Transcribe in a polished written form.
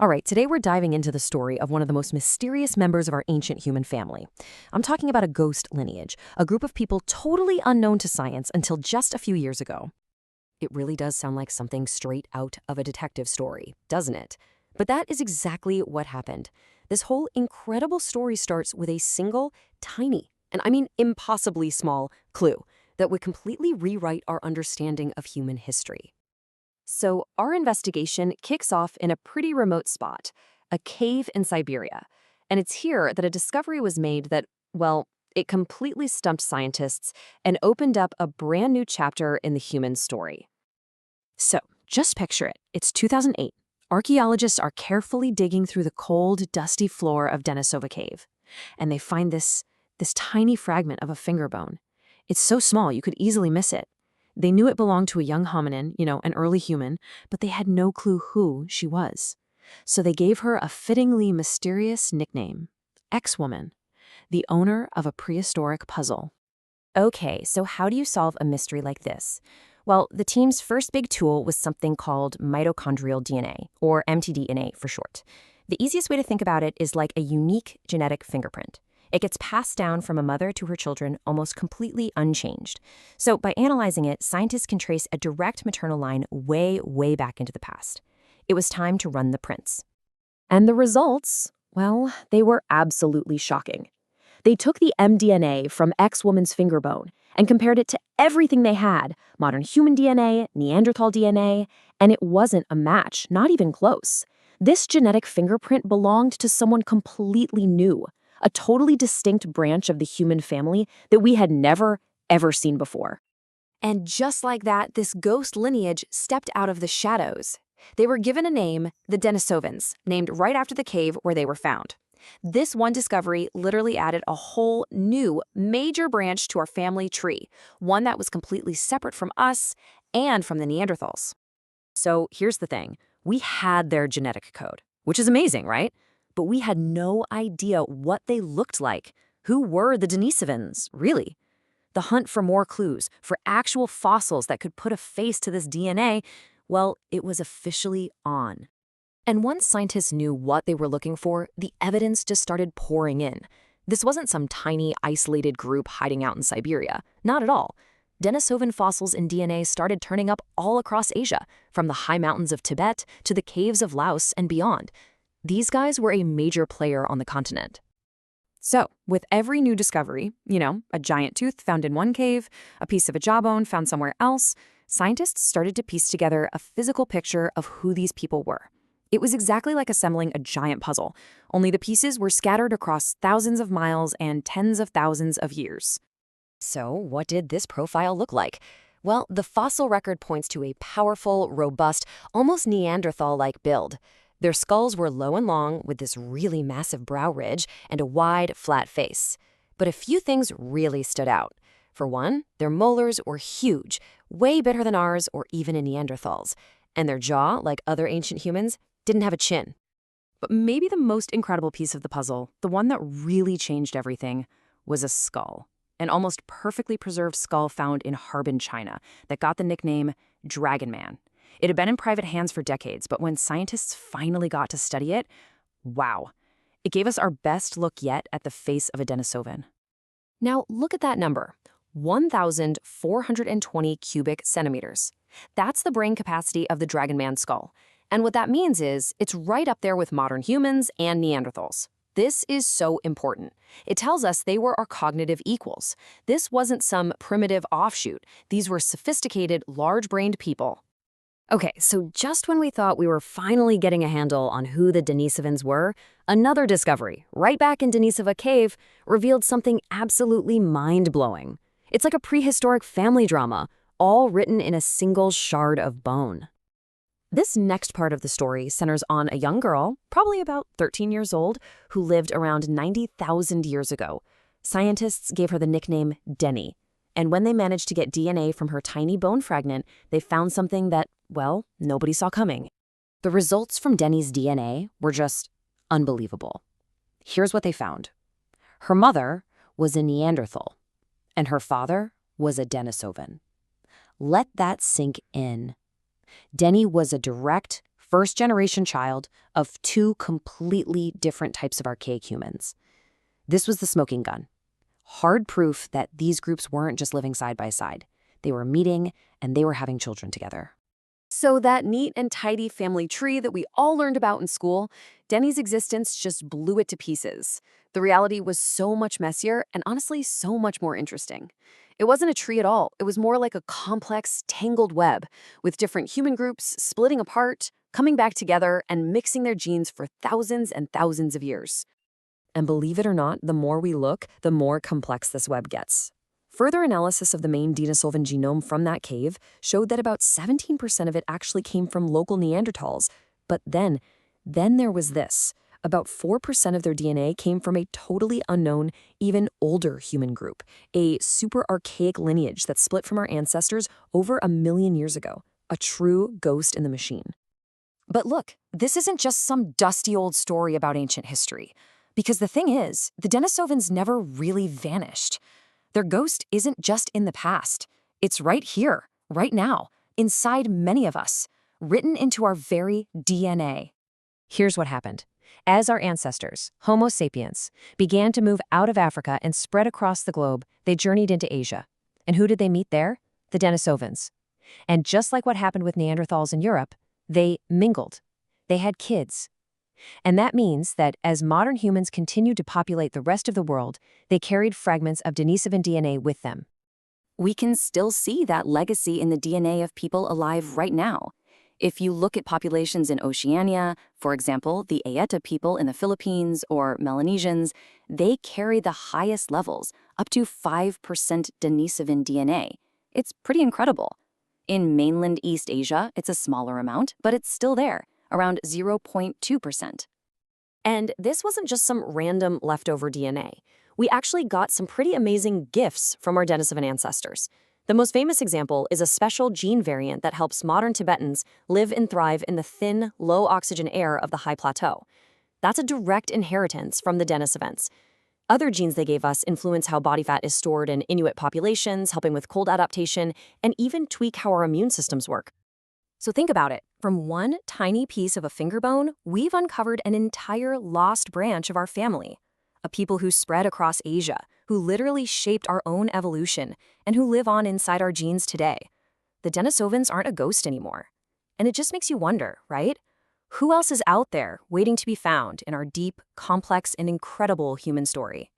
All right, today we're diving into the story of one of the most mysterious members of our ancient human family. I'm talking about a ghost lineage, a group of people totally unknown to science until just a few years ago. It really does sound like something straight out of a detective story, doesn't it? But that is exactly what happened. This whole incredible story starts with a single, tiny, and I mean impossibly small, clue that would completely rewrite our understanding of human history. So, our investigation kicks off in a pretty remote spot, a cave in Siberia. And it's here that a discovery was made that, well, it completely stumped scientists and opened up a brand new chapter in the human story. So, just picture it. It's 2008. Archaeologists are carefully digging through the cold, dusty floor of Denisova Cave, and they find this tiny fragment of a finger bone. It's so small you could easily miss it. They knew it belonged to a young hominin, an early human, but they had no clue who she was. So they gave her a fittingly mysterious nickname, X-Woman, the owner of a prehistoric puzzle. Okay, so how do you solve a mystery like this? Well, the team's first big tool was something called mitochondrial DNA, or mtDNA for short. The easiest way to think about it is like a unique genetic fingerprint. It gets passed down from a mother to her children almost completely unchanged. So by analyzing it, scientists can trace a direct maternal line way, way back into the past. It was time to run the prints. And the results, well, they were absolutely shocking. They took the mDNA from X-Woman's finger bone and compared it to everything they had, modern human DNA, Neanderthal DNA, and it wasn't a match, not even close. This genetic fingerprint belonged to someone completely new, a totally distinct branch of the human family that we had never, ever seen before. And just like that, this ghost lineage stepped out of the shadows. They were given a name, the Denisovans, named right after the cave where they were found. This one discovery literally added a whole new, major branch to our family tree, one that was completely separate from us and from the Neanderthals. So here's the thing. We had their genetic code, which is amazing, right? But we had no idea what they looked like. Who were the Denisovans, really? The hunt for more clues, for actual fossils that could put a face to this DNA, well, it was officially on. And once scientists knew what they were looking for, the evidence just started pouring in. This wasn't some tiny, isolated group hiding out in Siberia. Not at all. Denisovan fossils and DNA started turning up all across Asia, from the high mountains of Tibet to the caves of Laos and beyond. These guys were a major player on the continent. So, with every new discovery, a giant tooth found in one cave, a piece of a jawbone found somewhere else, scientists started to piece together a physical picture of who these people were. It was exactly like assembling a giant puzzle, only the pieces were scattered across thousands of miles and tens of thousands of years. So, what did this profile look like? Well, the fossil record points to a powerful, robust, almost Neanderthal-like build. Their skulls were low and long, with this really massive brow ridge and a wide, flat face. But a few things really stood out. For one, their molars were huge, way bigger than ours or even in Neanderthals. And their jaw, like other ancient humans, didn't have a chin. But maybe the most incredible piece of the puzzle, the one that really changed everything, was a skull. An almost perfectly preserved skull found in Harbin, China, that got the nickname Dragon Man. It had been in private hands for decades, but when scientists finally got to study it, wow. It gave us our best look yet at the face of a Denisovan. Now, look at that number, 1,420 cubic centimeters. That's the brain capacity of the Dragon Man skull. And what that means is it's right up there with modern humans and Neanderthals. This is so important. It tells us they were our cognitive equals. This wasn't some primitive offshoot. These were sophisticated, large-brained people. Okay, so just when we thought we were finally getting a handle on who the Denisovans were, another discovery, right back in Denisova Cave, revealed something absolutely mind-blowing. It's like a prehistoric family drama, all written in a single shard of bone. This next part of the story centers on a young girl, probably about 13 years old, who lived around 90,000 years ago. Scientists gave her the nickname Denny. And when they managed to get DNA from her tiny bone fragment, they found something that, well, nobody saw coming. The results from Denny's DNA were just unbelievable. Here's what they found. Her mother was a Neanderthal, and her father was a Denisovan. Let that sink in. Denny was a direct, first-generation child of two completely different types of archaic humans. This was the smoking gun. Hard proof that these groups weren't just living side by side. They were meeting, and they were having children together. So that neat and tidy family tree that we all learned about in school, Denny's existence just blew it to pieces. The reality was so much messier and honestly so much more interesting. It wasn't a tree at all. It was more like a complex, tangled web with different human groups splitting apart, coming back together, and mixing their genes for thousands and thousands of years. And believe it or not, the more we look, the more complex this web gets. Further analysis of the main Denisovan genome from that cave showed that about 17% of it actually came from local Neanderthals. But then there was this. About 4% of their DNA came from a totally unknown, even older human group, a super archaic lineage that split from our ancestors over 1 million years ago, a true ghost in the machine. But look, this isn't just some dusty old story about ancient history. Because the thing is, the Denisovans never really vanished. Their ghost isn't just in the past. It's right here, right now, inside many of us, written into our very DNA. Here's what happened. As our ancestors, Homo sapiens, began to move out of Africa and spread across the globe, they journeyed into Asia. And who did they meet there? The Denisovans. And just like what happened with Neanderthals in Europe, they mingled. They had kids. And that means that as modern humans continued to populate the rest of the world, they carried fragments of Denisovan DNA with them. We can still see that legacy in the DNA of people alive right now. If you look at populations in Oceania, for example, the Ayeta people in the Philippines or Melanesians, they carry the highest levels, up to 5% Denisovan DNA. It's pretty incredible. In mainland East Asia, it's a smaller amount, but it's still there, around 0.2%. And this wasn't just some random leftover DNA. We actually got some pretty amazing gifts from our Denisovan ancestors. The most famous example is a special gene variant that helps modern Tibetans live and thrive in the thin, low-oxygen air of the high plateau. That's a direct inheritance from the Denisovans. Other genes they gave us influence how body fat is stored in Inuit populations, helping with cold adaptation, and even tweak how our immune systems work. So think about it. From one tiny piece of a finger bone, we've uncovered an entire lost branch of our family. A people who spread across Asia, who literally shaped our own evolution, and who live on inside our genes today. The Denisovans aren't a ghost anymore. And it just makes you wonder, right? Who else is out there waiting to be found in our deep, complex, and incredible human story?